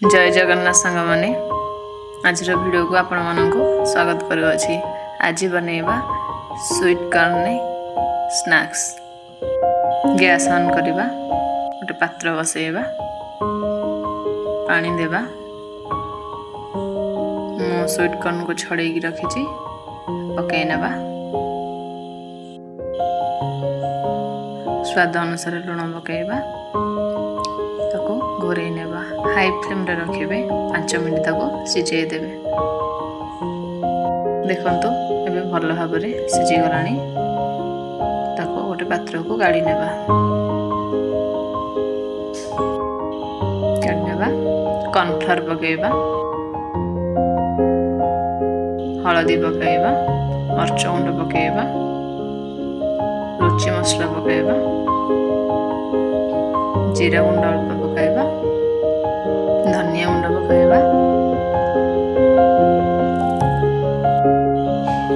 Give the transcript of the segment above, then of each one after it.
जय जगन्नाथ सांग माने आज वीडियो को आपण मानक स्वागत करुछि। आज बनैबा sweet corn snacks. Gas on करबा, गोटे पात्र बसैबा, पानी देबा। मो स्वीट कॉर्न को छड़े की रखिछि, पकै नेबा। स्वाद अनुसार लूण पकैबा, ताको घोरै नेबा। हाई फ्लेम रे रखिबे, 5 मिनिट ताको सिझाई देबे। देखंतु एबे भल भाबरे सिझी गलानी। ताको गोटे पात्र को गाड़ी नेबा। गाड़ी नेबा, कॉर्नफ्लोर पकैबा, हळदी पकैबा, मरच गुंड पकैबा, रुचि मसला पकैबा, जीरा गुंड अल्प पकैबा, धनिया गुंड पकैबा,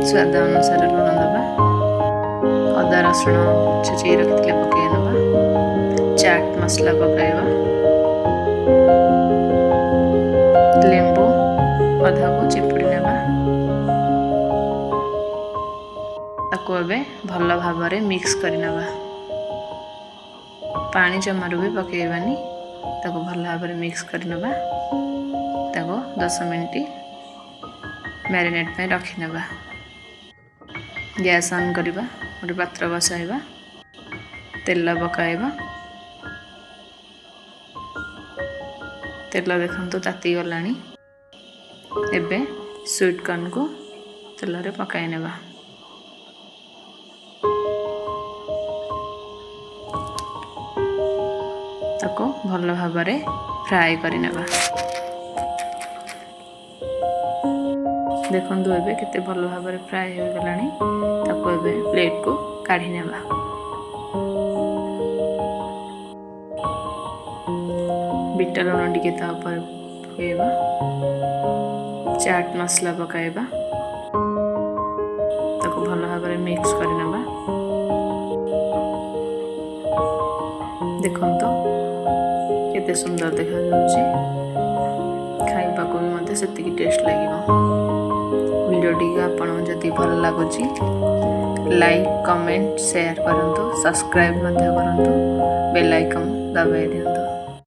स्वाद अनुसार लूण देबा। अदा रसुण छेची रखिले पकै नेबा। चाट मसला पकैबा, लेंबू अधा को चिपुड़ी नेबा। ताको एबे भल भाबरे मिक्स करि नेबा। पानी जमारू भी पकैबानी। ताको भल भाबरे मिक्स करि नेबा। ताको 10 मिनिट मैरिनेट में रखि नेबा। गैस ऑन करबा, गोटे पात्र बसाइबा, तेल पकाइबा। तेल देखंतु ताती गलानी। एबे स्वीट कॉर्न को तेल रे पकाइ नेबा। ताको भल भाबरे फ्राई करि नेबा। देखंतु एबे केते भल भाबरे फ्राई हो गलानी। ताको एबे प्लेट को काढी नेबा। बीट लूण टिके ता ऊपर पकेबा। चाट मसला पकाइबा। ताको भल भाबरे मिक्स करि नेबा। देखंतु केते सुंदर देखा जाउछि। खाइबा को भी मते सेतिकी टेस्ट लागिबो। वीडियो टी आपन जदि भल लागुछि लाइक कमेंट शेयर करंतु, सब्सक्राइब मध्य करंतु, बेल आइकन दबाइ दियंतु।